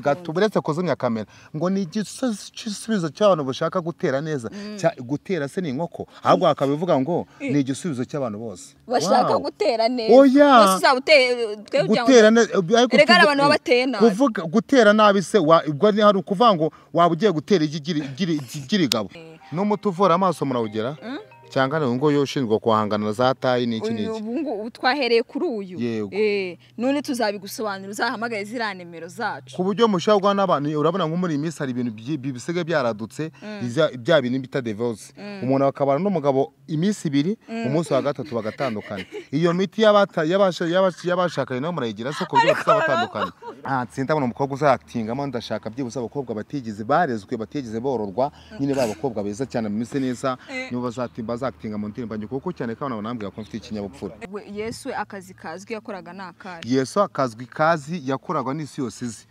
gatuburetse kuzumya kamera ngo ni igisubizo cy'abantu bashaka gutera neza gutera se ni inkoko ahubwo akabivuga ngo ni igisubizo cy'abantu bose bashaka gutera neza oya gutera neza rega abantu babateye nabi kuvuga gutera nabi se ubwo ni hari ukuvuga ngo waba ugiye gutera igirigabo n'umuti uvura amaso murawugera cyangwa ngo yoshinzwe kuhangana za tayi n'iki n'iki ubu twahereye kuri uyu none tuzabigusobanura uzahamagaye zira nimero zacu ku buryo mushagwa n'abantu urabona nko muri imisi hari ibintu bibisege byaradutse bya bintu bita divorce umuntu akabana n'umugabo imisi 2 umunsi wa gatatu bagatandukana iyo miti yabashakanye no murayigira se ko byo batandukana tsinda umukobwa uzaaktingamo ndashaka byibuza abakobwa batigeze barezwe batigeze bororwa nyine babakobwa beza cyane mu mise neza nibo bazaaktinga mu ndirimbo kuko cyane ko abantu nambwiye ko mfite ikinyabupfura Yesu akazi kazwi yakoraga nakari Yesu akazwi kazi yakoraga n'isi yose izi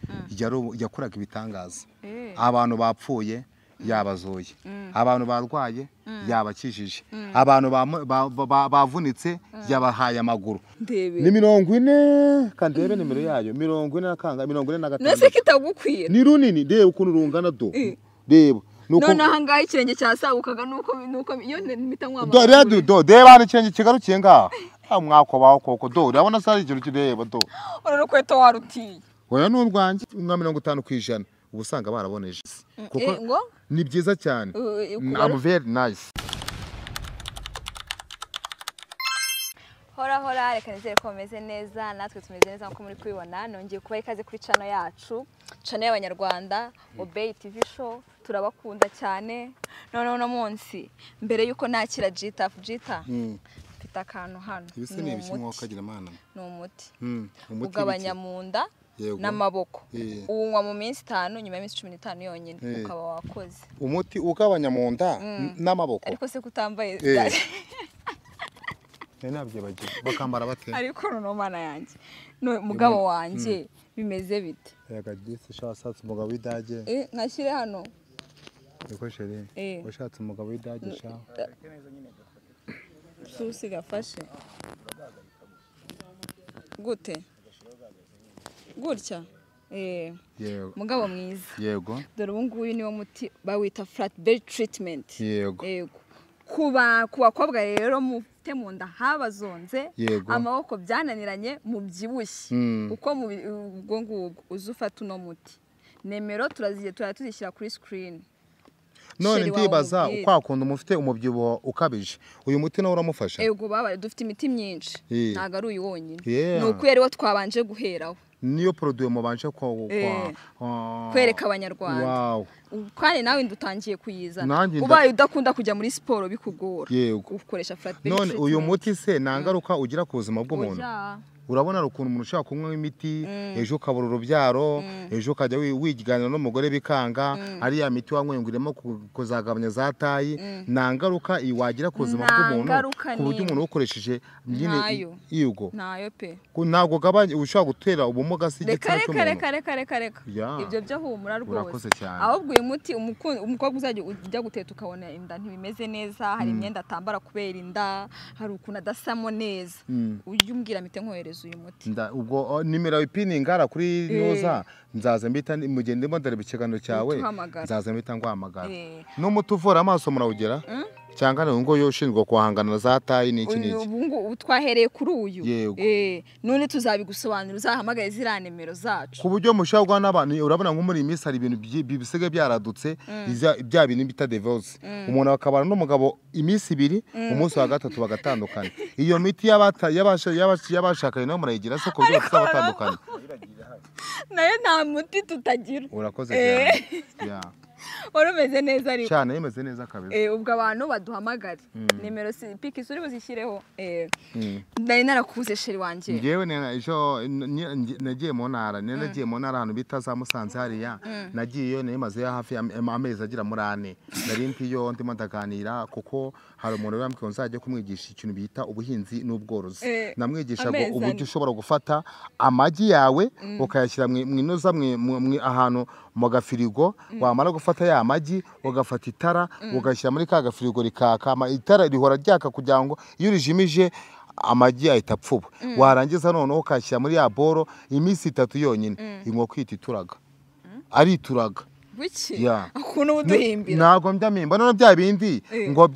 yakoraga ibitangaza abantu bapfuye yabazoye abantu barwaye yabakijije abantu bavunitse yabahaye amaguru ni 40 kandebe nimero yayo 40 nakanga 45 nese kitagukwira ni runini reba ukuntu rungana do reba none ahangaye ikirenge cyasagukaga nuko iyo nimita nkwama do reba n'ikirenge kigarukiye ngaha mwako baho koko do urabona sari ikintu kireba do oro kweto warutiye oya n'urwanjye nka 50% ubusanga baraboneje kuko ni byiza cyane I'm very nice hora reka nizere ko meze neza natwe tumeze neza nko muri kwibona nongeye kuba ikaze kuri channel yacu channel y'abanyarwanda Obey TV show turabakunda cyane none no munsi mbere yuko nakira Jita mfite akantu hano ibise ni ibishimwa kagira mana ni umuti ugabanya munda n'amaboko unywa mu minsi 5 nyuma y'iminsi 15 yonyine ukaba wakoze umuti ugabanya munda n'amaboko ariko se kutambaye nabyo bagiye bakambara bate ariko no mana yanjye no mugabo wanje bimeze bite yaga disi shasatse umugabo w'idage nkashyire hano eko sheri washatse umugabo w'idage sha susi gafashe gute gutya yego mugabo mwiza yego dore ubu nguyu niwo muti bawita flat belly treatment yego ku bakobwa rero mufite mu nda habazonze amaboko byananiranye mu byibushye uko ubwo ngubwo uzufata uno muti nemero turazishyira kuri screen none ndibaza ukwakunda umufite umubyibuho ukabije uyu muti nawe uramufasha yego baba dufite imiti myinshi ntago ari uyu wonyine nuko yari wo twabanje guheraho niyo produit mubanje kwereka abanyarwanda kandi nawe ndutangiye kuyizana ubaye udakunda kujya muri siporo bikugora ukoresha flat belly none uyu muti se nangaruka ugira ku buzima bw'umuntu urabona ukuntu umuntu ushaka kunywa imiti ejo ukabura urubyaro ejo ukajya wigiganira n'umugore bikanga ari ya miti wanywenguremo kuzagabanya za tayi nangaruka wagira ku buzima bw'umuntu ku buryo umuntu ukoresheje nyine yigo nayo pe ntago gabanya ushaka gutera ubumuga si igitsina cy'umuntu reka ibyo byo humura rwose cyane ahubwo uyu muti umukobwa uzajya ujya guteta ukabona inda ntibimeze neza hari imyenda atambara kubera inda hari ukuntu adasamo neza ujye umbwira mite nkohereza uyu muti ubwo nimero ipininga kuri noza nzaza mbita mugende modere bikigano cyawe nzaza mbita ngwahamagara n'umuti uvura amaso murawugera cyangwa ngo yoshinzwe kuhangana za tayi n'iki n'iki ubu twahereye kuri uyu none tuzabigusobanura uzahamagaye zira nimero zacu ku buryo mushagwa n'abantu urabona nko muri imisi hari ibintu bibisege byaradutse bya bintu bita divorce umuntu akabana n'umugabo imisi 2 umunsi wa gatatu bagatandukana iyo miti yabashakanye no murayigira se ko byo batandukana nayo nta muti tutagira urakoze cyane warumeze neza ariko cyane yemeze neza kabisa ubwo abantu baduhamagare nimero piki suri buzishyireho nari narakuze sheri wanje ngewe nagiye mu ntara nagiye mu ntara ahantu bita za Musanze hariya nagiyeyo nemaze hafi amezi agira muri 4 nari mpiyo ndimo ndaganira kuko hari umuntu wambwiye nzajye kumwigisha ikintu bita ubuhinzi n'ubworozi namwigishaga uburyo ushobora gufata amagi yawe ukayashyira mwinoza ahantu mu gafirigo wamara gufata ya magi ugafata itara ugashyira muri ka gafirigo rikaka itara rihora ryaka kugira ngo iyo urijimije amagi ahita apfuba warangiza noneho ukashyira muri ya boro imisi 3 yonyine inkoko itituraga arituraga Wiki akuntu uduhimbira ntago mbyamimba none bya bindi ngo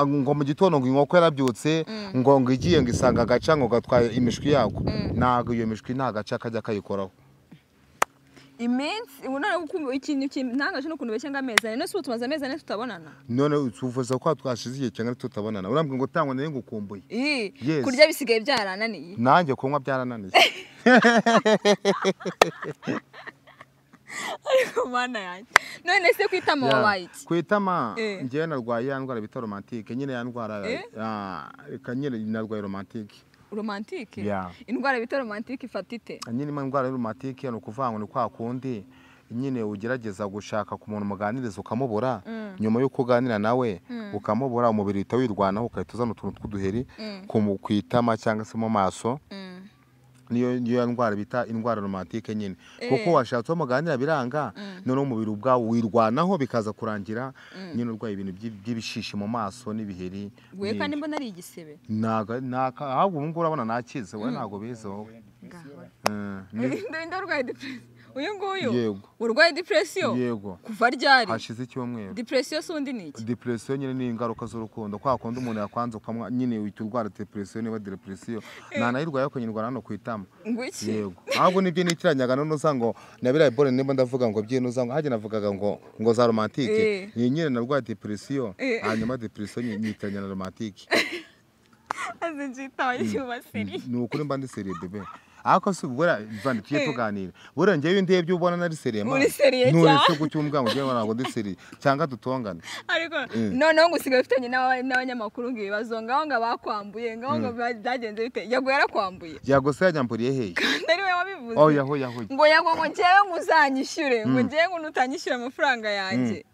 ngo mu gitondo ngo inkoko yarabyutse ngo igiye ngo isanga agaca ngo gatwaye imishwi yako ntago iyo mishwi nta gaca kajya kayikoraho iminsi unana gukumva ikintu ntangaje no kuntu beshyanga ameza none se tumaze ameza none tutabonana none uvuza ko twashize igihe cyangwa tutabonana urambwe ngo tangwa nari ngukumbuye kurya bisigaye byarananiye nanjye kunywa byarananiye ariko mana yanjye none se kwitama wabaye kwitama ngiye narwaye ya ndwara bita romantique nyine ya ndwara kanyine narwaye romantique indwara bita romantique ifatite nyine indwara romantique no kuvanga ni kwa kundi nyine ugerageza gushaka ku muntu muganiriza ukamubura nyuma yo kuganira nawe ukamubura umubiri utawirwanaho ukahita uzana utuntu tw'uduheri kwitama cyangwa se mu maso niyo ndwara bita indwara romantique nyine kuko washatse muganira biranga none umubiri ubwawo wirwanaho bikaza kurangira nyine urwaye ibintu by'ibishishi mu maso n'ibiheri we kandi mbona ari igisebe naka ahubwo ubu ngubu urabona nakize we ntago bize wowe ndorwaye depression uyu nguyu urwaye depression yego kuva ryari hashize icyumweru depression sundi niki depression nyine ni ingaruka z'urukundo kwa kundi umuntu yakwanze ukamwa nyine uhita urwara depression niba depression nanayirwaye ko nyirwa hano kwitama yego ahubwo nibyo nitiranyaga none uzango nabira bore nimba ndavuga ngo byino uzango haje navugaga ngo za romantique ni nyine narwaye depression hanyuma depression nyitiranya na romantique azinjitaye cyubaseri ni ukuri mba ndi serie bebe ako se ubwo bandi tuye tuganira bure ngewe ndebye ubona nari serie ma none se gucyumbwa ngo ngewe ntabwo ndi serie cyangwa dutongana ariko noneho ngusigaye ufitanye n'abanyamakuru ngo ibibazo ngaho nga bakwambuye ngaho ngo byagenze bite yago yarakwambuye yago se yanyamburiye hehe ndari we wabivuze yaho ngo yago ngo ngewe nguzanyishyure ngo ngewe ngo nutanyishyura amafaranga yanjye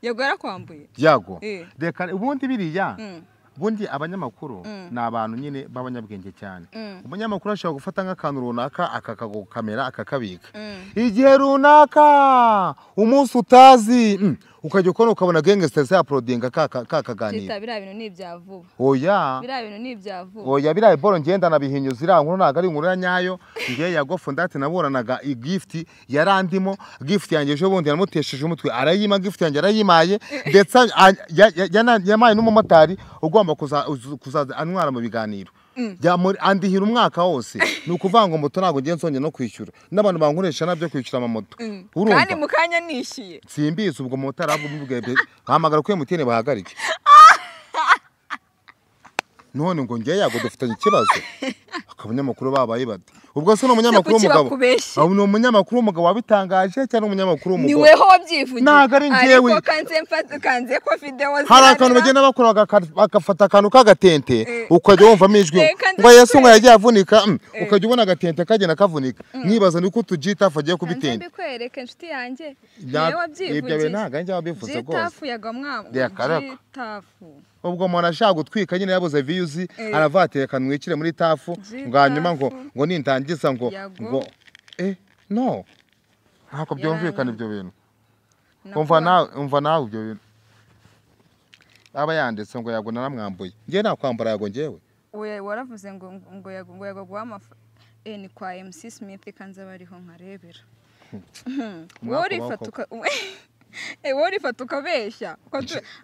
yago yarakwambuye yago reka ubundi biriya bundi abanyamakuru na abantu nyine babanyabwenge cyane umunyamakuru ashobora gufata nk'akantu runaka akakagukamera akakabika igihe runaka umunsi utazi ukajya ukora ukabona gangsters ya prodinga kakaganira biriya bintu ni ibyavuba biriya bintu ni ibyavuba biriya boro ngenda nabihinyuza iriya nkuru ntago ari inkuru ya nyayo ngiye yagofu ndate naburanaga igift yarandimo gift yanjye ejo bundi yaramutesheje umutwe arayima gift yanjye arayimaye ndetse yamaye n'umumotari ugomba kuzaza antwara mu biganiro andihira umwaka wose ni ukuvuga ngo moto ntabwo ngiye nsonye no kwishyura n'abantu bankoresha nabyo kwishyura amamoto kandi mukanya nishyuye simbizi ubwo motari ahubwo mubwiye bahamagara ko MTN bahagarike none ngo ngiye yago dufitanye ikibazo abanyamakuru babaye bati ubwo se n'umunyamakuru w'umugabo ni umunyamakuru w'umugabo wabitangaje cyangwa umunyamakuru w'umugabo niweho wabyivugiye ntago ari njyewe ariko kanze ko video hari akantu bagenda bakora bagafata akantu k'agatente ukajya wumvamo ijwi ngo Yesu ngo yagiye avunika ukajya ubona agatente kagenda kavunika nkibaza niko tujita afagiye kubitente bikwereke inshuti yanjye niwe wabyivugiye ibyo ntago njye wabivuze rwose jitafu yagamwa jitafu ubwo umuntu ashaka gutwika nyine yabuze views aravatira kanwikire muri tafu ngo hanyuma ngo nintangiza ngo no ntako byumvikana ibyo bintu umva nawe ibyo bintu aba yanditse ngo yago naramwambuye ngiye nakwambara yago ngewe waravuze ngo yago guhamafa ni kwa MC Smith kanza bariho nkarebera wori fatuka besha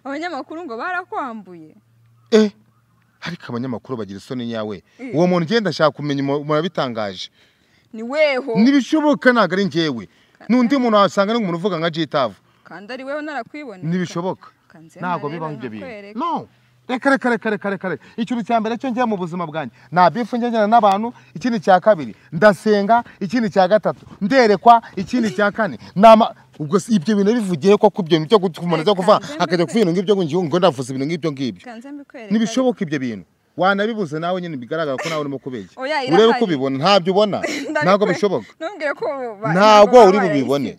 abanyamakuru ngo barakwambuye ariko abanyamakuru bagira isoni nyawe uwo muntu ngenda ashaka kumenya murabitangaje ni weho nibishoboka ntago ari ngewe nundi muntu wasanga n'umuntu uvuga nka Jitavu kandi ari weho narakwibonera nibishoboka ntago bibaho ibyo bintu no reka ikintu cya mbere cyo ngiye mu buzima bwanjye nta bifu njyana n'abantu ikindi cya kabiri ndasenga ikindi cya gatatu nderekwa ikindi cya kane ubwo ibyo bintu bivugiye ko kubyo byo gutumana cyo kuva akajya kuvinga ngibyo ngo ndavuze ibintu ngibyo nibishoboka ibyo bintu wanabibuze nawe nyine bigaragara ko nawe urimo kubeshya urebe ko bibona ntabyo ubona ntago bishoboka ntago uri bubibone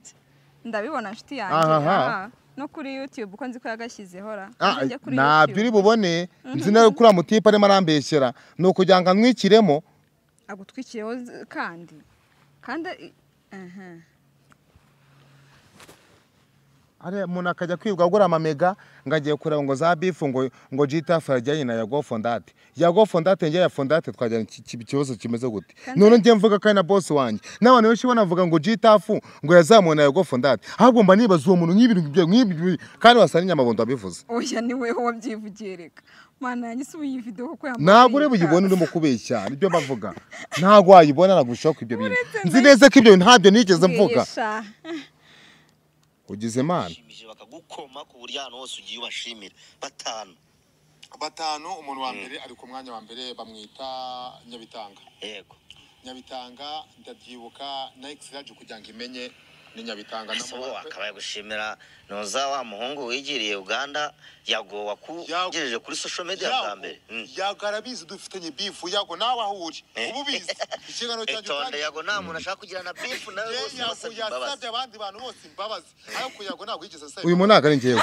ndabibona nshuti yanjye no kuri YouTube uko nzi ko yagashyizeho ntabyo uri bubone nzi nawe kuri amutipa arimo arambeshyera ni ukugira ngo anwikiremo agutwikireho kandi ari umuntu akajya kwirwa agura amamega ngo agiye kureba ngo za bifu ngo GTF yajyanye na Yago Fondate njye ya Fondate twajyana ikibazo kimeze gute none njye mvuga kandi na boss wanjye n'abantu benshi banavuga ngo GTF ngo yazamuye na Yago Fondate ahubwo mba nibaza uwo muntu nk'ibintu kandi wasana inyamabondo abivuze oya ni weho wabyivugiye reka mana yanjye si iyi video kuko yambaye ntabwo ureba uyibona urimo kubeshya nibyo bavuga ntabwo wayibona nagushoka ibyo bintu nzi neza ko ibyo ntabyo nigeze mvuga ugize imana bakagukoma ku buryo ahantu hose ugiye ubashimira batanu umuntu wa mbere ari ku mwanya wa mbere bamwita Nyabitanga yego Nyabitanga ndabyibuka na X-Rage kugira ngo imenye ni Nyabitanga namuwe akabaye gushimira noza wa muhungu wigiriye Uganda Yago wakugejeje kuri social media bwa mbere yagarabizi dufitanye beef Yago nawe ahuri ububizi ikigano cyanjye kandi Yago nta muntu ashaka kugira na beef nawe bose yasabye abandi bantu bose imbabazi ayo ku Yago ntabwo yigeze sasa uyu muntu ari ngewe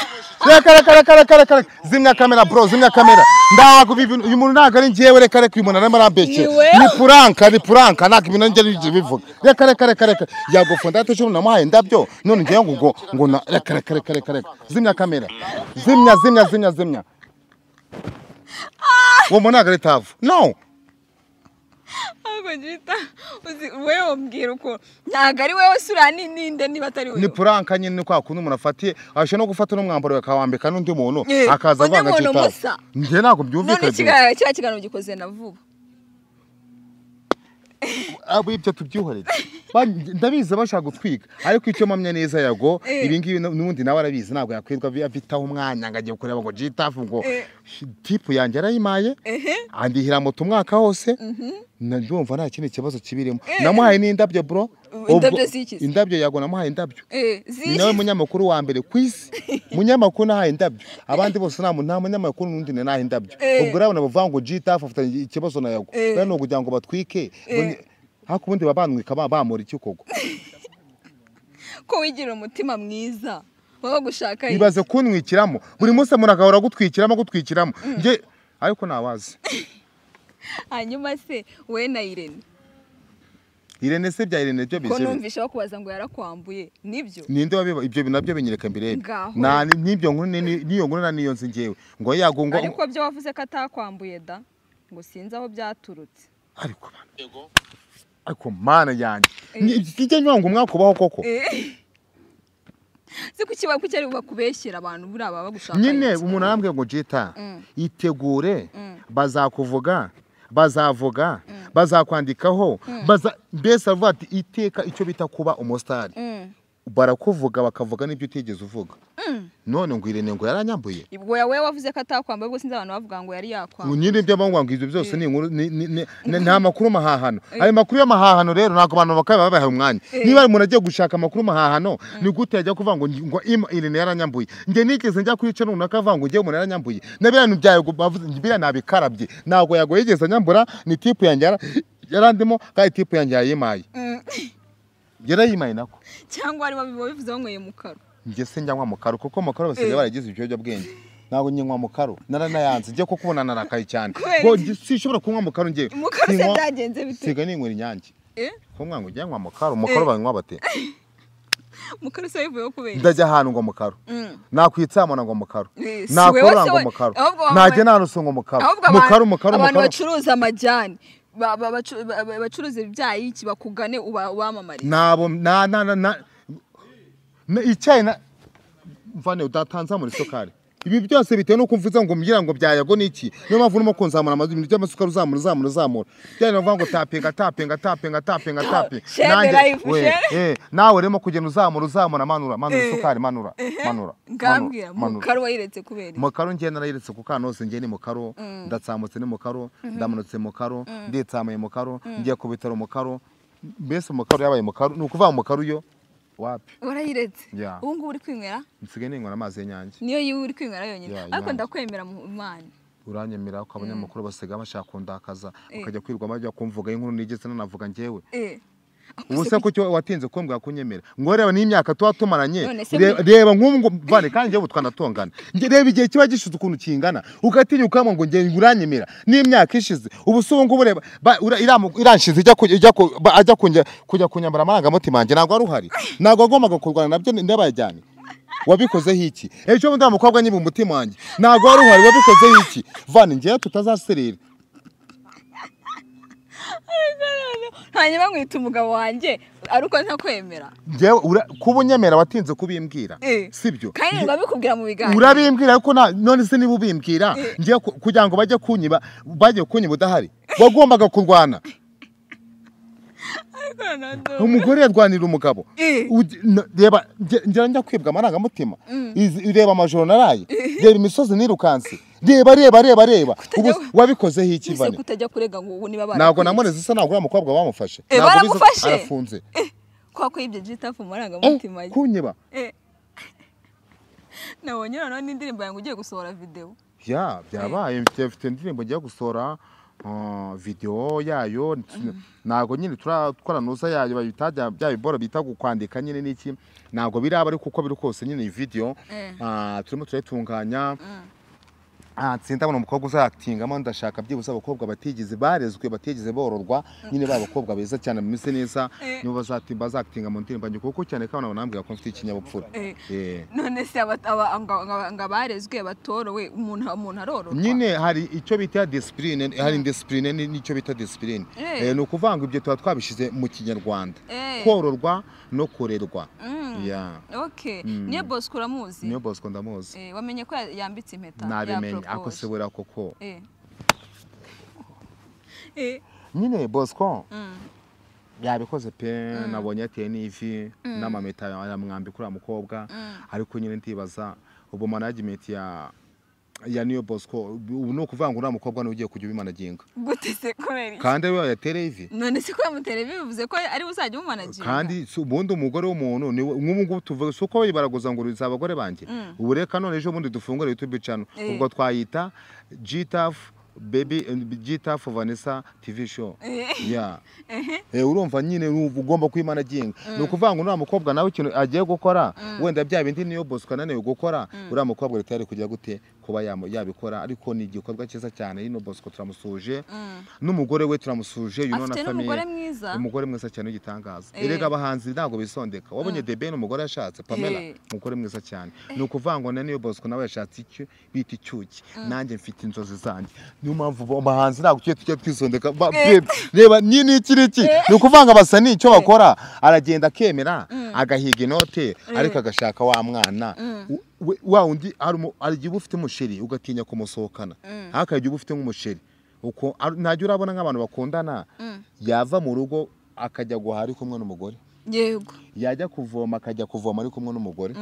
reka zimya kamera bro zimya kamera ndago uyu muntu ntabwo ari ngewe reka uyu muntu arimo arambeke ni puranka ntabwo ibintu njye bivuga reka Yago Fondate cyo namuhaye ndabyo none ngiye ngo reka zimya kamera zimya uwo muntu ntabwo ari tavu no ahubwo jita wewe umbwira uko ntabwo ari wewe sura ninde niba atari wewe ni puranka nyine kwa kundi umuntu afatiye ashe no gufata n'umwambaro akawambika n'undi muntu akaza avanga jita njye ntabwo byumvikanye none cya kiganiro gikoze na vuba abo ibyo tubyihorere ndabizi bashaka gutwika ariko icyo mpamya neza Yago ibingibi n'ubundi nawe arabizi ntabwo yakwirwa afitaho umwanya ngo agiye kureba ngo GTF ngo tipu yanjye arayimaye andihira moto umwaka hose ndumva nta kindi kibazo kibirimo namuhaye n'indabyo bro indabyo Yago namuhaye indabyo nawe munyamakuru wa mbere kwisi munyamakuru nahaye indabyo abandi bose nta munyamakuru n'undi nahaye indabyo ubwo urabona bavuga ngo GTF afitanye ikibazo na Yago bano kugira ngo batwike hako ubundi babanwika bamura iki koko ko wigira umutima mwiza baba gushaka ibaze kunwikiramo buri munsi muragahora gutwikiramo nje ariko nawazi hanyuma se we na Irene se bya Irene byo bize ko numvisha bakubaza ngo yarakwambuye nibyo ninde wabiba ibyo binabyo binyereka mbirebe na nibyo nkuru niyo nkuru na niyo nzingewe ngo Yago ngo ariko byo wavuze ko atakwambuye da ngo sinzi aho byaturutse ariko mana yanjye kijye nyongo umwakubaho koko Siku kiba kucyari bakubeshyira abantu buri aba bagushaka nyine umuntu arambwiye ngo Jita itegure bazakuvuga bazavuga bazakwandikaho mbese avuga ati iteka icyo bita kuba umustari barakuvuga bakavuga n'ibyo utigeze uvuga none ngo Irene ngo yaranyambuye ibwo yawe wavuze ko atakwambaye ubwo sinzi abantu bavuga ngo yari yakwambaye nyine ibyo bangwa ngo ibyo byose ni inkuru nta makuru mahahano ayo makuru y'amahahano rero nako abantu bakaba babaha umwanya niba umuntu agiye gushaka makuru mahahano ni gute yajya kuvuga ngo Irene yaranyambuye nge nigeze njya kwica none akavuga ngo nge umuntu yaranyambuye nabirano byayo bavuze bira nabikarabye nago yago yigeze nyambura ni type yanjye yarandimo kandi type yanjye yayimaye yarayimaye nako cyangwa ari babivuze ngo yemukaro nge se njyanywa mukaro kuko mukaro basigaye baragize ibyo bwenge ntago nyinywa mukaro naranayanze ngiye ko kubona narakaye cyane ngo sishobora kunywa mukaro ngiye mukaro se byagenze bite siga ninywera inyange ko mwango njyanywa mukaro banywa bate mukaro se bivuye kubera ndajya ahantu ngo mukaro nakwitsamona ngo mukaro nakora ngo mukaro naje nanusongo mukaro abantu bacuruza amajyane bacuruza ibyayi iki bakugane ubamamariza nabo icyayi na mvane udatanza muri sokari ibi byose bitewe no kumvuza ngo mbwira ngo bya Yago niki niyo mpamvu urimo kunzamura amazi ibintu by'amasukari uzamura byane navuga ngo tapenga nanjye nawe remo kugenda uzamura manura isukari manura ngambwira mukaro wayiretse kubera mukaro ngenda narayiretse ku kanose ngiye ni mukaro ndatsamutse ni mukaro ndamanutse mukaro ndetsamuye mukaro ngiye ku bitaro mukaro mbese mukaro yabaye mukaro ni ukuvuga mukaro yo wapi urayiretse ubu ngubu uri kwinywera nsigaye ninywera amazi y'Inyange niyo yiwe uri kwinywera yonyine ariko ndakwemera mu Imana uranyemera ko abanyamakuru basiga bashaka kundakaza bakajya kwirwa bajya kumvuga inkuru nigeze nanavuga ngewe ubuse ko cyo watinze kumbwa kunyemera ngo reba n'imyaka tuba tumaranye reba nk'ubu vane kandi ngewe twanatongana reba igihe kiba gishize ukuntu kingana ugatinyuka ngo nge uranyemera n'imyaka ishize ubu se ngo ureba iranshize ajya kujya kunyambara amarangamutima yanjye ntabwo ari uhari ntabwo agombaga kurwana nabyo ndabajyane wabikozeho iki ejo bundi umukobwa nyiba umutima wanjye ntago wari uhari wabikozeho iki vani ngiye tutazaserera hanyuma nkwita umugabo wanjye ariko ntakwemera ngewe kuba unyemera watinze kubimbwira sibyo kandi ngabikubwira mu biganiro urabimbwira ariko none se niba ubimbwira ngiye kugira ngo bajye kunyiba udahari wagombaga kurwana umugore yarwanira umugabo reba njya kwibwa amarangamutima reba amajoro naraye reba imisozi nirukansi reba wabikozeho iki Vani kutajya kurega ngo niba bara ntabwo namureze isa ntabwo uriya mukobwa bamufashe arafunze kwako ibyo gitafu amarangamutima kunyiba nabonye noneho n'indirimbo yangu ugiye gusohora video byabaye mfite indirimbo ngiye gusohora video yayo nago nyine turakora nuza yayo babitajya bya biboro bita kwandika nyine niki nago biraba ari kuko biri kose nyine video turimo turetunganya tsindabona umukobwa uzaaktingamo ndashaka byibuza abakobwa batigeze barezwe batigeze bororwa nyine babakobwa beza cyane mu mise neza nibo bazatimba zaaktinga mu ndirimbo njye kuko cyane kandi nabonambwiye ko mfite ikinyabupfura none se anga barezwe batorowe umuntu arororwa nyine hari icyo bita discipline hari discipline n'icyo bita discipline no kuvanga ibyo tuba twabishize mu kinyarwanda kororwa no kurerwa okay niyo Bosco uramuzi niyo Bosco ndamuzi wamenye ko yambitse impeta nabimenye ako sebura koko nyine Bosco yabikoze pe nabonye ateye n'ivi n'amameta yamwambi kuri mukobwa ariko nyine ntibaza ubu management ya niyo Bosco ubu no kuvanga uriya mukobwa n'ugiye kujya ubimanaginga gute se kubera kandi we yatereye ivi none se ko yamutereye ivi bivuze ko ari uzajya umumanaginga kandi ubundi umugore w'umuntu ni nk'ubu tuvuga suko baraguza ngo uriza abagore banjye ubu reka none ejo bundi dufungure YouTube channel ubwo twayita GTAF Baby GTAF Vanessa TV show urumva nyine ugomba kwimanaginga no kuvanga uriya mukobwa nawe ikintu agiye gukora wenda bya bindi niyo Bosco nane gukora uriya mukobwa ritari kujya gute kuba yabikora ariko ni igikorwa cyiza cyane ino Bosco turamusuje n'umugore we turamusuje na famille umugore mwiza cyane ugitangaza erega abahanzi ntago bisondeka wabonye The Ben umugore yashatse Pamela umugore mwiza cyane no kuvanga na niyo Bosco nawe yashatse icyo bita icyuki nanjye mfite inzozi zanjye niyo mpamvu abahanzi ntago tujye twisondeka reba nyine ikiriki no kuvanga basani icyo bakora aragenda akemera agahiga inote ariko agashaka wa mwana wa undi arigiye ufite umusheri ugatinya kumusohokana hakagiye ufite nk'umusheri uko ntajya urabona nk'abantu bakundana yava mu rugo akajya guhari kumwe n'umugore yego yajya kuvoma akajya kuvoma ari kumwe n'umugore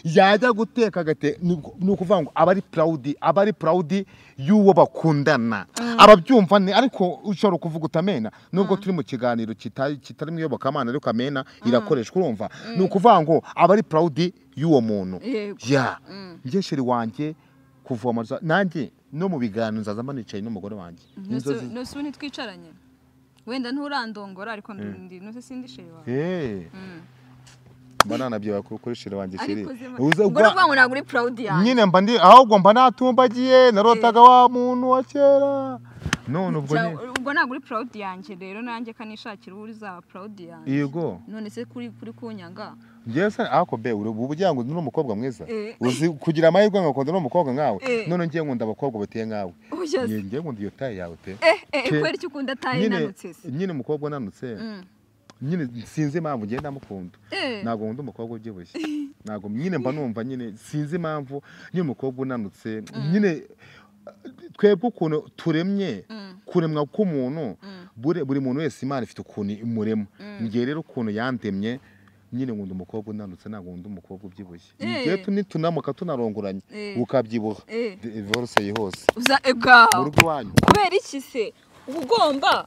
yajya guteka agate ni ukuvuga ngo abari proud y'uwo bakundana ababyumva ni ariko ushobora kuvuga utamena nubwo turi mu kiganiro kitari mu yobokamana ariko amena irakoreshwa urumva ni ukuvuga ngo abari proud y'uwo muntu njye sheri wanjye kuvoma nanjye no mu biganiro nzazama nicaye n'umugore wanjye nose ubu twicaranye wenda nturandongora ariko ndi nose sindi sheri wawe banana byo kuri sheri wanjye sheri ubwo ngo ntabwo uri proud yanjye nyine mba ndi ahubwo mba natumbagiye narotaga wa muntu wa kera none ubwo ntabwo uri proud yanjye rero nanjye kanishakira uri za proud yanjye yego none se kuri kunyanga ngese ako be ubu bujyango ni umukobwa mwiza uzi kugira amahirwe ngakunda no mukobwa nkawe none ngiye nkunda abakobwa bateye nkawe ngiye nkunda iyo taye yawe pe kwera icyo ukunda taye nanutse nyine umukobwa nanutse nyine sinzi impamvu ngenda mukunda ntabwo nkunda umukobwa ubyibushye ntabwo nyine mba numva nyine sinzi impamvu nyine umukobwa unanutse nyine twebwe ukuntu turemye kuremwa k'umuntu buri muntu wese Imana ifite ukuntu imurema ngiye rero ukuntu yandemye nyine nkunda umukobwa unanutse ntabwo nkunda umukobwa ubyibushye ngiye tunamuka tunarongoranye ukabyibuha divorce yihose uza ega mu rugo wanyu kubera iki se ugomba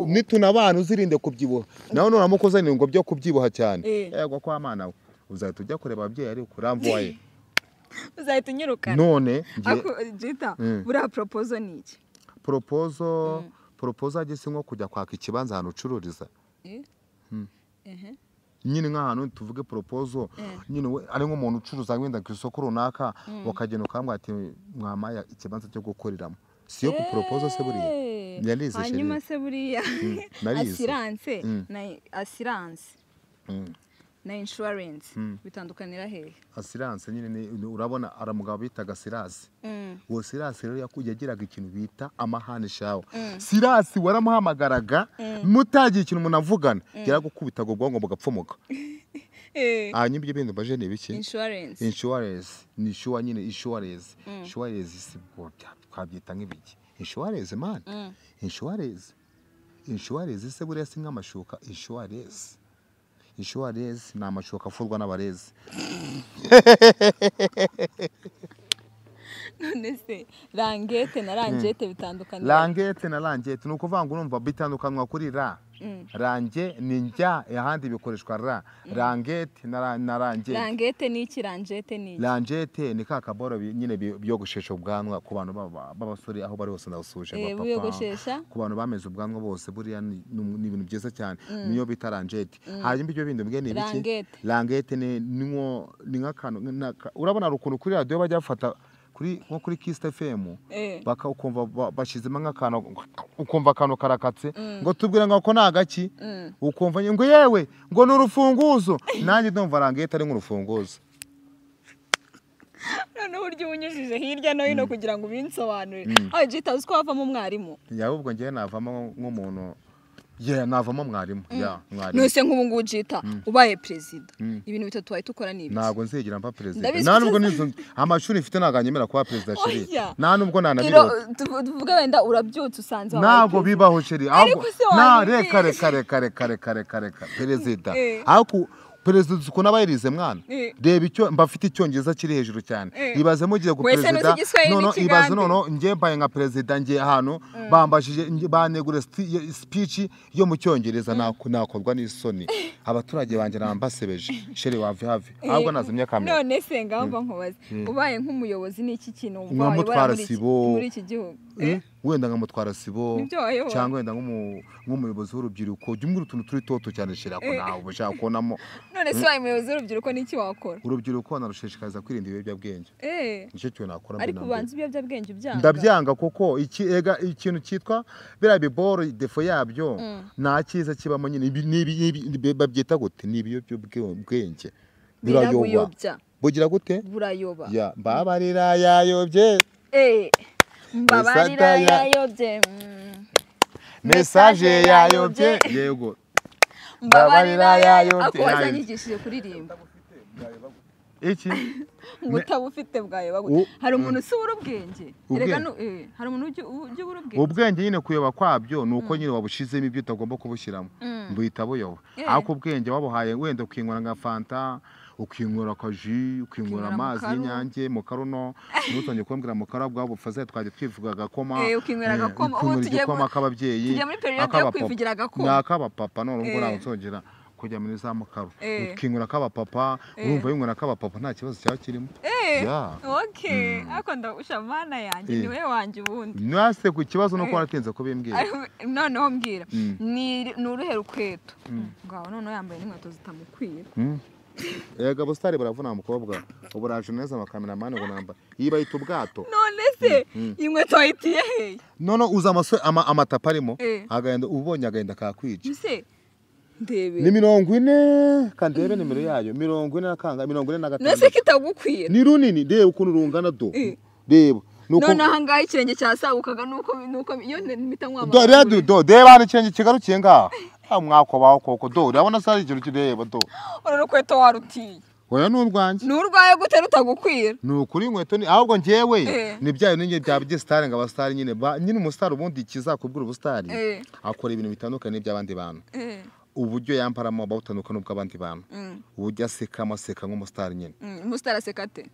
nituna abantu uzirinde kubyibuha naho nuramukoza ni ngo byo kubyibuha cyane yego kwa mana uzahita ujya kureba ababyeyi ariko uramvuye uzahita unyirukana none jita buriya proposal ni iki proposal agise nko kujya kwaka ikibanza ahantu ucururiza nyine nk'ahantu tuvuge proposal nyine ari nk'umuntu ucuruza wenda ku isoko runaka bakagenda ukambwira ati mwamaya ikibanza cyo gukoreramo siyo ku proposal se buriya yarize hanyuma se buriya assurance na insurance bitandukanira hehe? Assurance nyine urabona aramugabo bitaga Sirasi. Uwo Sirasi rero yagiraga ikintu bita amahane shawo. Sirasi waramuhamagaraga mutagiye ikintu umuntu avugana yaragukubita ngo bwongo bugapfumuka. Hanyuma ibyo bintu baje ni biki? Insurance ni sure nyine insurance. Insurance si twabyita nk'ibiki? Insurance man. Insurance se buriya si nk'amashuka. Insurance ni amashuka afurwa n'abarezi. None se rangete na rangete bitandukanye? Rangete na rangete ni ukuvuga ngo urumva bitandukanwa kuri ra. Range ni njya ahandi bikoreshwa ra. Rangete na rangete. Rangete ni iki? Rangete ni iki? Rangete ni ka kaboro nyine byogoshesha ubwanwa ku bantu b'abasore aho bari hose ndasuje byogoshesha ku bantu bameze ubwanwa bose buriya ni ibintu byiza cyane niyo bita rangete. Hanyuma ibyo bintu mbwe ni biki? Rangete ni nk'akantu urabona rukuntu kuri radio bajya bafata nko kuri Kiss FM baka ukumva bashizemo nk'akantu ukumva akantu karakatse ngo tubwire ngo ko nagaki ukumva ngo yewe ngo n'urufunguzo nanjye ndumva rangete ari nk'urufunguzo. None buryo unyujije hirya no hino kugira ngo ubinsobanurire. Jita uzi ko havamo umwarimu? Yahubwo ngiye navamo nk'umuntu navamo mwarimu. Mwarimu nose nk'ubu ngubu Jita ubaye president ibintu bitatu wahita ukora ni ibiki? Ntabwo nzigira mpa president nta nubwo nizo amashuri mfite naganyemera kuba president sheri nta nubwo nanabiro tuvuga wenda urabyutse usanze ntabwo bibaho sheri ahubwo na kare president ahubwo perezida uko nabayirize mwana reba icyo mbafite icyongereza kiri hejuru cyane ibaze mugiye ku perezida none ibaze none ngiye mbaye nka perezida ngiye hano bambashije banegure speech yo mu cyongereza nakorwa n'isoni abaturage banje nambasebeje sheri have ahubwo nazimye kamera. None se ngamba nkubaze ubaye nk'umuyobozi ni iki kintu wumva muri iki gihugu? Wenda nkamutwara sibo cyangwa wenda nk'umuyobozi w'urubyiruko jumwe utuntu turi toto cyane shira ko nawe ushaka konamo. None se waye umuyobozi w'urubyiruko ni iki wakora? Urubyiruko narushishikariza kwirinda ibiyobyabwenge. Nicyo cyo nakora. Ariko ubanza ibiyobyabwenge byanga. Ndabyanga kuko ikintu cyitwa bira biboro defo yabyo nta cyiza kibamo nyine babyita gute ni ibiyobyabwenge birayobya. Bugira gute? Burayoba. Ya mbabarira yayobye. Mbabarira yayobye. Message yayobye. Yego. Mbabarira yayobye. Ako wazanyigishije kuririmba. Iki? Mutabufite bwayoba gute? Hari umuntu usubura ubwenge. Erega hari umuntu ujye ubwenge. Ubwenge nyine kuyoba kwabyo nuko nyine wabushizemo ibyo utagomba kubushyiramo. Mbuhita buyoba. Ako ubwenge wabuhaye wenda ukinywera nka fanta ukinywera akaji ukinywera amazi y'inyange mu karuno n'utonye kumbwira mu karabwa bufaze twaje twivugaga gakoma ukinywera agakoma ubu tugiye akababyeyi tugiye muri period yo kwivugira agakoma nakaba papa none ubwo nawe nsongera kujya muri za mukaro ukinywera akaba papa urumva yinywera akaba papa nta kibazo cyawe kirimo. Okay ako ndushamana yanjye niwe wanje ubundi nase ku kibazo no ko waratenze ko bimbwira noneho mbwira ni uruhera ukweto ngaho noneho yambaye n'inkweto zitamukwira. Ega bostari baravuna mukobwa uburaje neza amakameraman ngo namba yibayita ubwato. None se inkweto ayitiye he? None uza amatapa arimo agenda ubonye agenda kakwije. Se ndebe ni 40 kandebe nimero yayo 40 nakanga 45. Nese kitagukwira ni runini reba ukuntu rungana do reba none ahangaye ikirenge cyasagukaga nuko iyo nimita nkwama do reba n'ikirenge kigarukiye ngaha mwako baho koko do urabona sari ikintu kireba do urukweto warutiye oya n'urwanje n'urwaye gute rutagukwira n'ukuri inkweto ni ahubwo ngewe ni byayo ninge bya by'star nga abastar nyine umustar ubundi kizakubwira ubustari akora ibintu bitandukanye by'abandi bantu uburyo yamparamo bawutandukana n'ubw'abandi bantu uburyo aseka amaseka nk'umustar nyine umustar aseka ate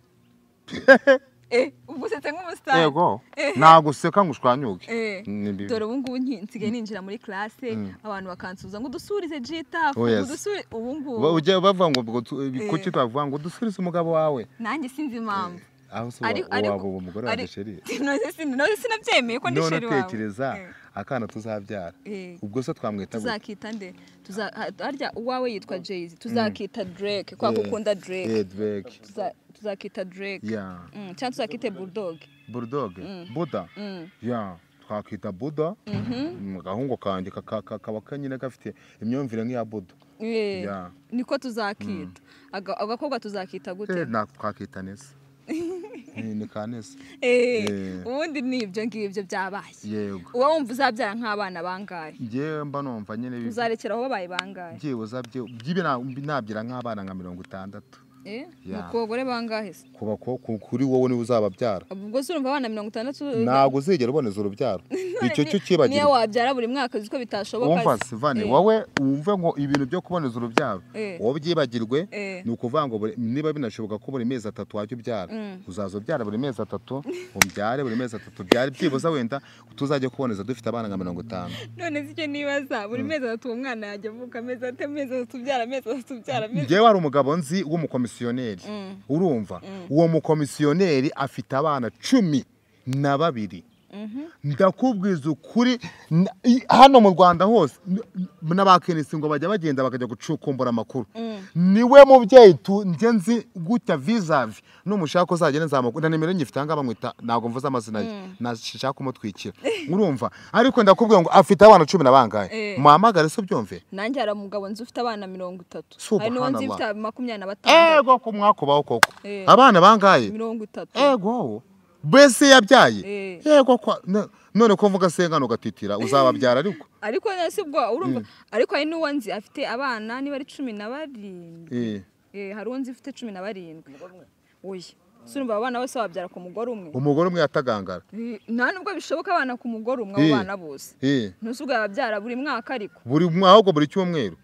ubwo setse nk'umustar yego naguseka ngushwanyuke dore ubu ngubu nsigaye ninjira muri classe abantu bakansuza ngo dusurize Jita udusuri ubu ngubu uje bavuga ngo kuki twavuga ngo dusurize umugabo wawe nanjye sinzi impamvu aho so wabo umugore wa sheri none sinabyemeye ko ndi sheri wawe tekereza akana tuzabyara ubwo se twamwita tuzakita nde harya uwawe yitwa Jay-Z tuzakita Drake kwa gukunda Drake tuzakita Drake cyangwa tuzakite Bulldog Buddha twakita Buddha gahungu kanjye kaba kanyine gafite imyumvire nk'iya Buddha niko tuzakita agakobwa tuzakita gute twakita neza ni kaneza ubundi nibyo ngibyo byabaye yego uba wumva uzabyara nk'abana bangahe ngewe mba numva nyine uzarekeraho babaye bangahe byibuza byibe nabyira nk'abana nka 60 ku bagore bangahe se kuri wowe niba uzababyara ubwo se urumva abana 60 ntabwo uzigera uboneza urubyaro icyo cyo kibagirwa niyo wabyara buri mwaka uziko bitashoboka wumva Sivane wowe wumve ngo ibintu byo kuboneza urubyaro wowe byibagirwe ni ukuvuga ngo niba binashoboka ko buri mezi 3 wajya ubyara uzaza ubyara buri mezi 3 umbyare buri mezi 3 byari byibuza wenda tuzajya kuboneza dufite abana nka 50 none sike nibaza buri mezi 3 umwana yajya avuka mezi 3 tubyara mezi 3 tubyara mezi ngewe hari umugabo nzi w'umukomisiyoneri urumva uwo mukomisiyoneri afite abana 12 ndakubwiza ukuri hano mu Rwanda hose n'abakenisi ngo bajya bagenda bakajya gucukumbura amakuru niwe mubyeyi nje nzi gutya vizavi n'umushaka uzagenda nzamukunda nimero ngifite anga bamwita nago mvuza amazina ye nashaka kumutwikira urumva ariko ndakubwira ngo afite abana 10 nabangaye muhamagare so byumve nanjye ara mugabo nzi ufite abana 30 hari no nzi ufite 25 ego ko mwakubaho koko abana bangaye 30 ego bese yabyaye yego kwa none ko mvuga sengano gatitira uzababyara ariko nasibwo urumva ariko hari n'uwanzi afite abana niba ari 12 hari uwanzi ufite 17 oya surumva abana bose babyara ku umugore umwe yatagangara nta nubwo bishoboka abana ku mugore umwe abana bose ntusubwa babyara buri mwaka ariko buri mwaka buri cyumweru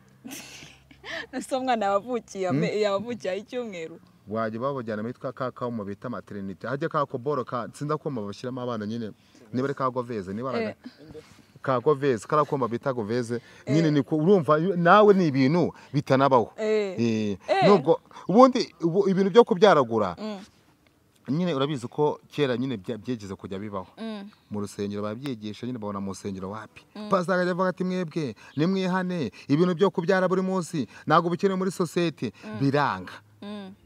naso mwana yavukiye icyumweru waje babojyana mitwa kaka mu bita maternity hajye kakoboro tsinda ko mabashiramo abana nyine niba ari kagoveze niba kagoveze karakoma bita goveze nyine niko urumva nawe ni ibintu bitanabaho nubwo ubundi ibintu byo kubyaragura nyine urabizi ko kera nyine byegeze kujya bibaho mu rusengero babyigisha nyine babona mu rusengero wapi pastor avuga ati mwebwe nimwihane ibintu byo kubyara buri munsi nago bukene muri society biranga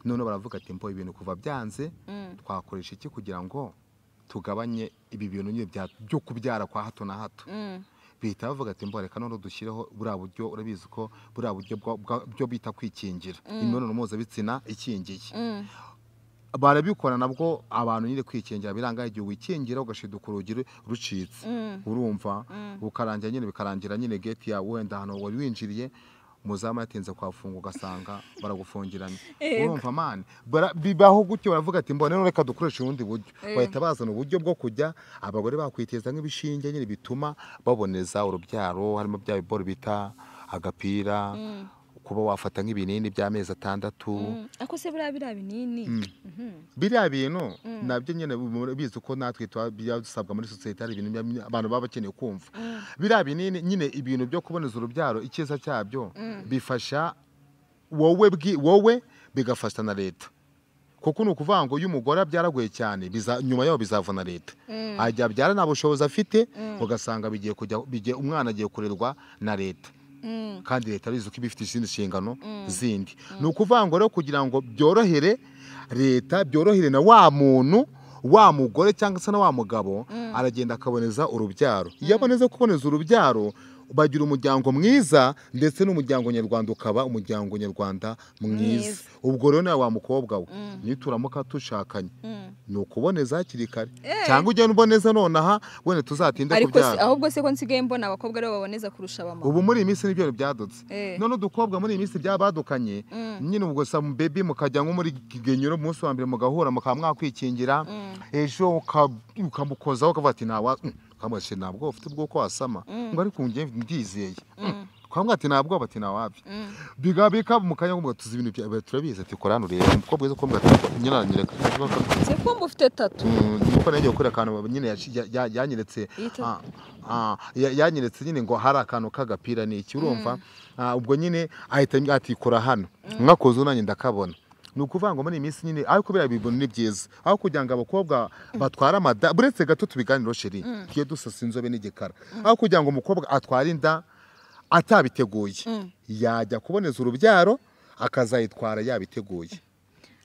none baravuga ati mpo ibintu kuva byanze twakoresha iki kugira ngo tugabanye ibi bintu nyine byo kubyara kwa hato na hato bita bavuga ati mbo reka none dushyireho bura buryo urabizi ko bura buryo byo bita kwikingira imibonano mpuzabitsina ikingiye barabikora nabwo abantu nyine kwikingira biranga igihe wikingira ugashiduka urugiro rucitse urumva ukarangira nyine bikarangira nyine gate ya wenda hano wari winjiriye muzama yatinze kwafunga ugasanga baragufungiranye urumva man bibaho gutyo baravuga ati mbone none reka dukoresha ubundi buryo bahita bazana uburyo bwo kujya abagore bakwiteza nk'ibishinge nyine bituma baboneza urubyaro harimo bya biboro bita agapira kuba wafata nk'ibinini by'amezi 6 ako se biriya binini biriya bintu nabyo nyine bizi ko natwe twabisabwa muri society ari ibintu abantu baba bakeneye kumva biriya binini nyine ibintu byo kuboneza urubyaro ikiza cyabyo bifasha wowe bigafasha na leta kuko nukuvuga ngo y'umugore abyaraguye cyane nyuma yaho bizavuna leta ajya abyara nta bushobozi afite ugasanga bigiye umwana agiye kurerwa na leta kandi leta bizi ko ibifite izindi nshingano zindi ni ukuvuga ngo rero kugira ngo byorohere leta byorohere na wa muntu wa mugore cyangwa se na wa mugabo aragenda akaboneza urubyaro iyo aboneza kuboneza urubyaro bagira umuryango mwiza ndetse n'umuryango nyarwanda ukaba umuryango nyarwanda mwiza ubwo rero nawe wa mukobwa we nituramuka tushakanye ni ukuboneza hakiri kare cyangwa ugenda uboneza nonaha wene tuzatinde kubyara ahubwo se ko nsigaye mbona abakobwa rero baboneza kurusha abamama ubu muri iyi minsi nibyo byadutse none udukobwa muri iyi minsi byabadukanye nyine ubwo sa baby mukajya nko muri kigenyero umunsi wa mbere mugahura mukaba mwakwikingira ejo ukamukozaho ukavuga ati nawa kamwashe nabwo ufite ubwoko wasama ngo ariko ngiye ndizeye kwamwati nabwo bati nawapi bigabika mukanya ngo tuzi ibintu turabizi ati korano rero uko bwiza ko nyiranyereka se ko mufite 3 nuko nagiye gukora akantu nyine yanyeretse yanyeretse nyine ngo hari akantu kagapira ni iki urumva ubwo nyine ahita ati kora hano mwakoze unanye ndakabona nukuvuga ngo muri iminsi nyine ariko bira bibona ni byiza aho kugira ngo abakobwa batwara amada buretse gato tubiganiro sheri kiye dusasa inzobe n'igikara aho kugira ngo umukobwa atwara inda atabiteguye yajya kuboneza urubyaro akazayitwara yabiteguye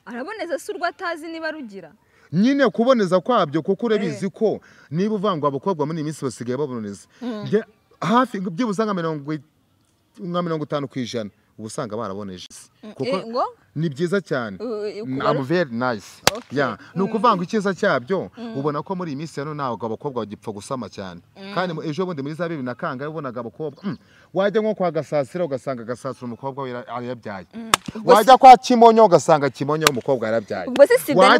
araboneza surwa atazi niba rugira nyine kuboneza kwabyo kuko urabizi ko niba uvangwa abakobwa muri iminsi basigaye baboneza hafi byibuza nka 50% uba usanga baraboneje kuko ngo ni byiza cyane. I'm very nice. Yeah, ni ukuvanga icyiza cyabyo ubona ko muri iyi minsi hano ntabwo abakobwa bagipfa gusama cyane kandi ejo bundi muri za 2000 na kangahe ubonaga abakobwa wajya nko kwa Gasasira ugasanga Gasasira umukobwa we yarabyaye, wajya kwa Kimonyo ugasanga Kimonyo umukobwa yarabyaye. Ubwo se sida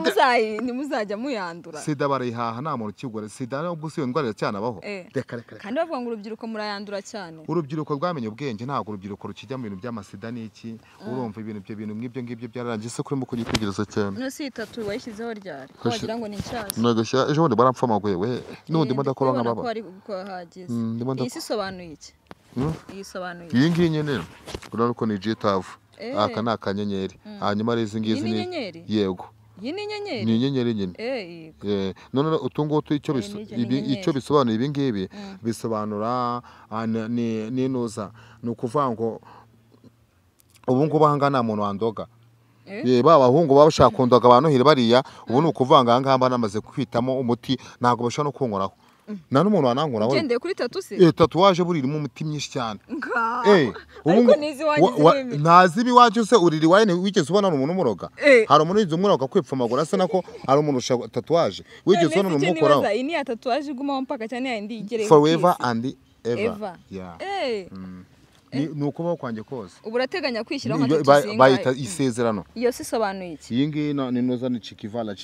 nimuzajya muyandura? Sida barayihaha nta muntu ukigura sida, no gusiyo ndwara cyane abaho. Reka kandi bavuga ngo urubyiruko murayandura cyane. Urubyiruko rwamenye ubwenge, ntabwo urubyiruko rukijya mu bintu by'amasida n'iki. Urumva ibintu ngibyo byararangiye se kurimo kugitegereza cyane. No si itatu wayishyizeho ryari wagira ngo ni nshyashya? Nagashya ejo bundi barampfamaguye we n'undi modakora nk'ababa. Iyi si sobanuye iki? Iyi sobanuye iyi ngiyi nyene urabona ko ni Jitavu, aka ni akanyenyeri, hanyuma ari izi ngizi ni yego. Iyi ni inyenyeri? Ni inyenyeri nyine. None utungutu icyo bisobanuye ibi ngibi bisobanura ni nuza, ni ukuvuga ngo ubu ngubu aha nta muntu wandoga. Abahungu baba bashaka kundoga abantu hire bariya, ubu ni ukuvanga aha ngaha namaze kwitamo umuti ntabwo bashobora no kunkoraho. Nta n'umuntu wanankoraho. Ugendeye kuri tatu se? Tatuwaje buririmo umuti myinshi cyane. Ariko nizi wagize ntazi biwaje se uriri wine wigeze ubona umuntu umuroga? Hari umuntu yize umuroga kwipfumagura se nako hari umuntu ushaka tatuwaje wigeze ubona umuntu umukoraho? Iyi ni tatuwaje iguma mpaka cyane yindi igereye forever and ever. Yeah. Ni ukubaho kwanjye kose. Ubu urateganya kwishyiraho nka tatu bayita isezerano. Iyo se sobanuye iki? Iyi ngiyi ni noza ni Chikivala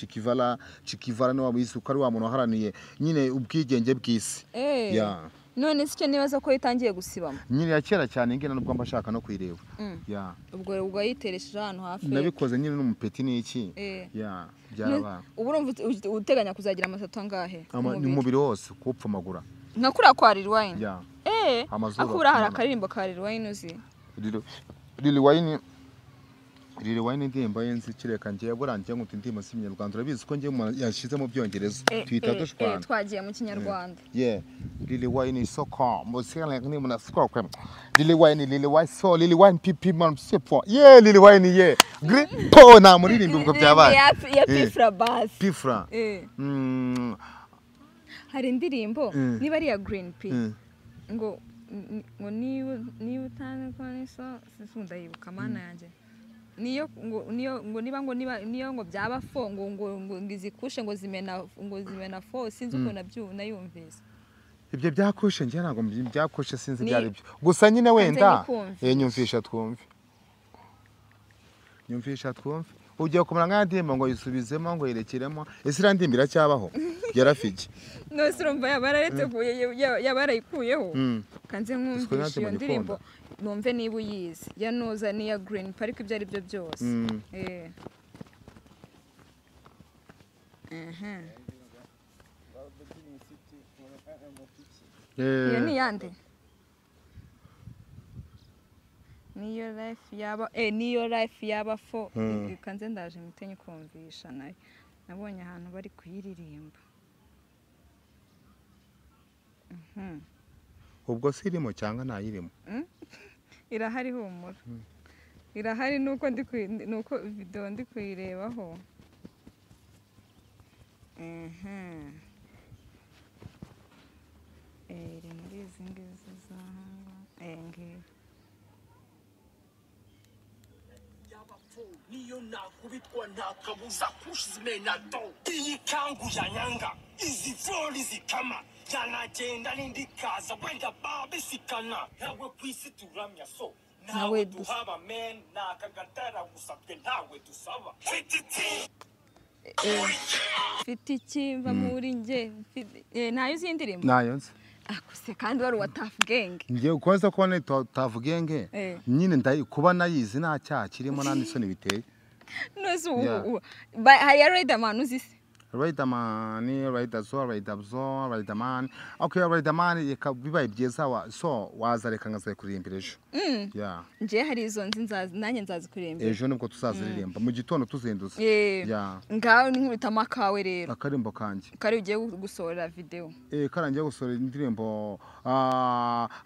no wabise ukari wa muntu waharaniye nyine ubwigenge bw'isi. Yeah. None se cyo nibaza ko itangiye gusibama? Nyine ya kera cyane ngena nubwo mbashaka no kwireba. Yeah. Ubwo yiteresheje ahantu hafi. Nabikoze nyine n'umupeti n'iki. Yeah. Byaraba. Ubu urumva uteganya kuzagira amasatu angahe? Ni umubiri wose kupfumagura. Nka kuri Lil Wayne. Yeah. Akura hari akaririmbo ka Lil Wayne uzi? Lil Wayne indirimbo yenzi kireka ngiye burangiye ngo ndimo si Kinyarwanda, urabizi ko ngiye yashize mu byongereza twita dushwana. Twagiye mu Kinyarwanda. Yeah. Lil Wayne is so calm. Musika ni muna score kwem. Lil Wayne pipi man sepo. Yeah, Lil Wayne yeah. Po na muririmbo ubwo byabaye. Ya Pifra Bass. Pifra. Hari indirimbo niba ari ya Green P. Ngo niba utane kwa niso sisunda yibuka mana yanjye. Niyo ngo byaba fo ngo ngizikushe ngo zimena fo sinzi uko nayumvise. Ibyo byakushe ngiye ntago byakushe sinzi byari byo. Gusa nyine wenda nyumvisha twumve. Ugiye kumara nk'andimba ngo yisubizemo ngo yirekiremo ese irandimbira cyabaho yarafiki. No sirumva yabarariteguye yabarayikuyeho. Kanze nkumvisha iyo ndirimbo numve niba uyizi ya noza ni ya Green Park ibyo ari byo byose. Iyo ni yande? Niyo life yaba fo kanze ndaje mitenye kumvisha nayo nabonye ahantu bari kuyiririmba. Ubwo sirimo cyangwa ntayirimo? Irahari humura. Irahari nuko video ndi kuyirebaho. Iri muri izi ngizi za ngibi. Niyo nakubitwa ntakabuza kushizimena to iyi kangu ya nyanga izi flori zikama yanagenda n'indikaza wenda babisikana nawe kwisi turamya so nawe duhaba men nakagatara gusabwe ntawe dusaba fitiki va muri nge nayo uzi indirimbo? Nayo nzi. Akuse kandi wari wa Tough Gang. Ngiye ukoza ko ni Tough Gang nyine ndayi kuba nayizi nta cyaha kirimo nandi soni biteye. No so hari Riderman uzi se? Riderman. Okay, Riderman bibaye byiza so wazareka ngaze kuririmbira ejo. Yeah. Nje hari izo nzi nanjye nzazi kuririmbira. Ejo nibwo tuzaziririmba mu gitondo tuzindutse. Yeah. Ngaho nkubita makawe rero. Akarimbo kanjye. Kari ugiye gusohora video. Karangiye gusohora indirimbo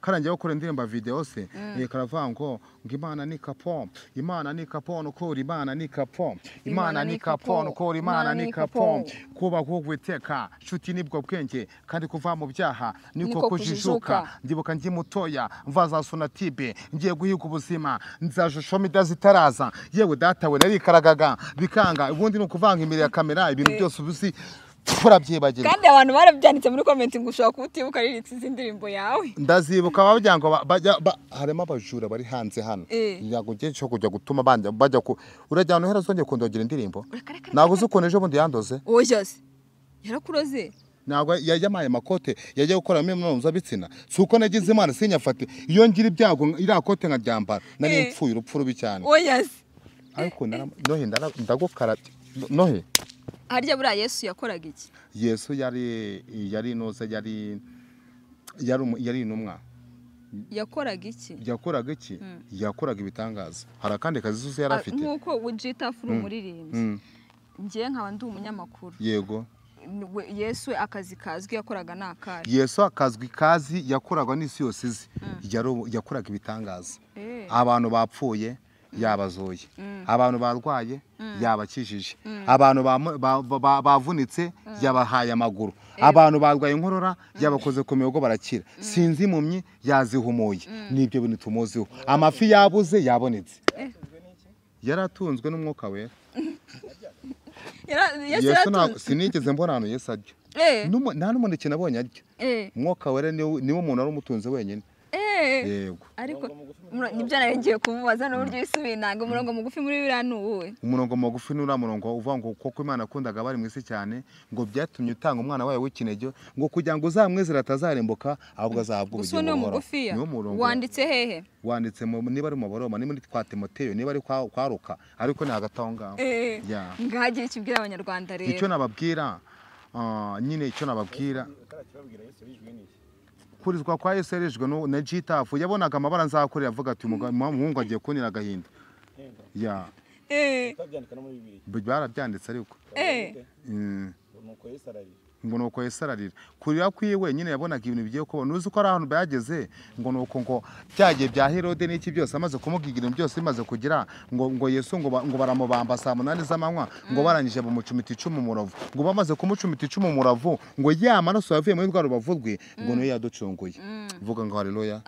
karangiye gukora indirimbo video se. Karavuga ngo Imana ni kapo. Imana ni kapo no kuri Imana ni kapo. Imana ni kapo no kuri Imana ni kapo. kuba kwiteka nshuti nibwo bwenge kandi kuva mu byaha niko Niko kujijuka kujijuka. ndibuka ngi mutoya mvaza sonatibe ngiye guhiga ubuzima nzajusho zitaraza yewe data we narikaragaga bikanga ubundi ni ukuvanga imbere ya kamera ibintu byose ubuzi turabyibagira kandi abantu barabyanditse muri comment ngo ushobora kubutibuka riritse izi ndirimbo yawe ndazibuka babajya ngo harimo abajura bari hanze hano yago ngiye cyo kujya gutuma bajya ku urajya hano hera zongeye kundogera indirimbo nago uko nejo bundi yandoze oya se yarakuroze ntabwo yajyamaye makote yajya gukora imibonano bitsina suko nagize imana sinyafate iyo ngira ibyago irakote nkaryambara nari mpfuye urupfu rubi cyane oya se ariko nohe ndagukarabye nohe harya buriya Yesu yakoraga iki Yesu yari noza yari intumwa yakoraga iki yakoraga ibitangaza hari akandi kazi zose yari afite nkuko ujita furu umuririmbyi ngiye nkaba ndi umunyamakuru yego Yesu akazi kazwi yakoraga nakaje Yesu akazwi kazi yakoraga n'isi yose izi yakoraga ibitangaza abantu bapfuye yabazoye abantu barwaye yabakijije abantu bavunitse yabahaye amaguru abantu barwaye inkorora yabakoze ku mihogo barakira sinzi impumyi yazihumuye nibyo bintu tumuziho amafi yabuze yabonetse yaratunzwe n'umwuka wera Yesu sinigeze mbona hano Yesu arya nta n'umuneke nabonye arya umwuka wera niwo muntu ari umutunzi wenyine yego ariko nibyo narengiye kumubaza n'uburyo yisubiye nanga umurongo mugufi muri biriya nuwe umurongo mugufi nura murongo uvuga ngo koko Imana akundaga bari mwisi cyane ngo byatumye utanga umwana wawe w'ikinege ngo kugira ngo uzamwizera atazarembuka ahubwo azahabwa ubugingo mugufi wanditse hehe wanditse niba ari mu Baroma niba ari kwa Timoteyo niba ari kwa Luka ariko ni hagati aho ngaho ngagiye kibwira abanyarwanda rero icyo nababwira nyine icyo nababwira kurizwa kwa Yesu yarijwe na Gitafu yabonaga amabara nzakorera avuga ati umuhungu agiye kunira agahinda barabyanditse ariko ngo nuko Yesu ararira kurira kwiwe nyine yabonaga ibintu bigiye kubona uzi ko ari ahantu byageze ngo nuko ngo byagiye bya Herode n'iki byose amaze kumubwira ibintu byose bimaze kugira ngo Yesu ngo baramubamba saa 8 z'amanywa ngo barangije bamucumita icumu muravu ngo bamaze kumucumita icumu muravu ngo yamaraso yavuye muri rwa rubavu rwe ngo niyo yaducunguye vuga ngo haleluya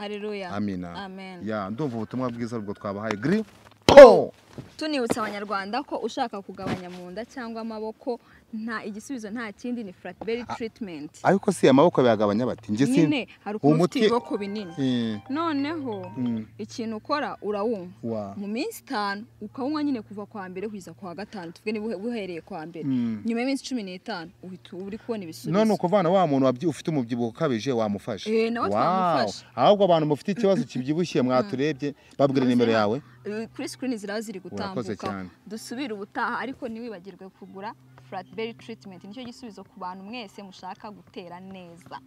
amina ndumva ubutumwa bwiza ubwo twabahaye gri tunibutsa abanyarwanda ko ushaka kugabanya mu nda cyangwa amaboko nta igisubizo nta kindi ni flat belly treatment ariko si amaboko byagabanya bati nge nyine hari umuti iboko binini noneho ikintu ukora urawumva mu minsi 5 ukawunywa nyine kuva kwa mbere kugeza kwa gatanu tuvuge niba buhereye kwa mbere nyuma y'iminsi 15 uhita uri kubona ibisubizo none ukuvana wa muntu ufite umubyibuho ukabije wamufasha nawe twamufasha ahubwo abantu mufite ikibazo kibyibushye mwaturebye babwira nimero yawe kuri screen ziraho ziri gutambuka dusubira ubutaha ariko niwibagirwe kugura flat belly treatment nicyo gisubizo ku bantu mwese mushaka gutera neza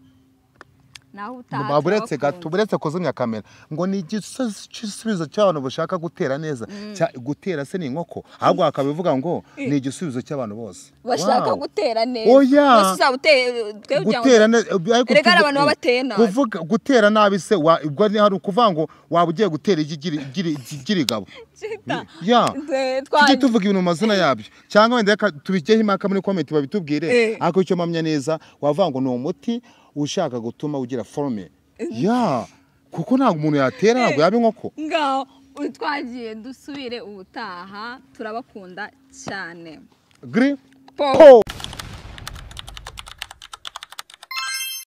naho utaha buretse kuzumya kamera ngo ni igisubizo cy'abantu bashaka gutera neza gutera se ni inkoko ahubwo akabivuga ngo ni igisubizo cy'abantu bose bashaka gutera neza gutera neza rega abantu babateye nabi kuvuga gutera nabi se ubwo ni hari ukuvuga ngo waba ugiye gutera igirigabo tujye tuvuga ibintu mu mazina yabyo cyangwa wenda tubigeho impaka muri comment babitubwire ariko icyo mpamya neza wavuga ngo ni umuti ushaka gutuma ugira forme kuko ntabwo umuntu yatera ntabwo yaba inkoko ngaho twagiye dusubire ubutaha turabakunda cyane gri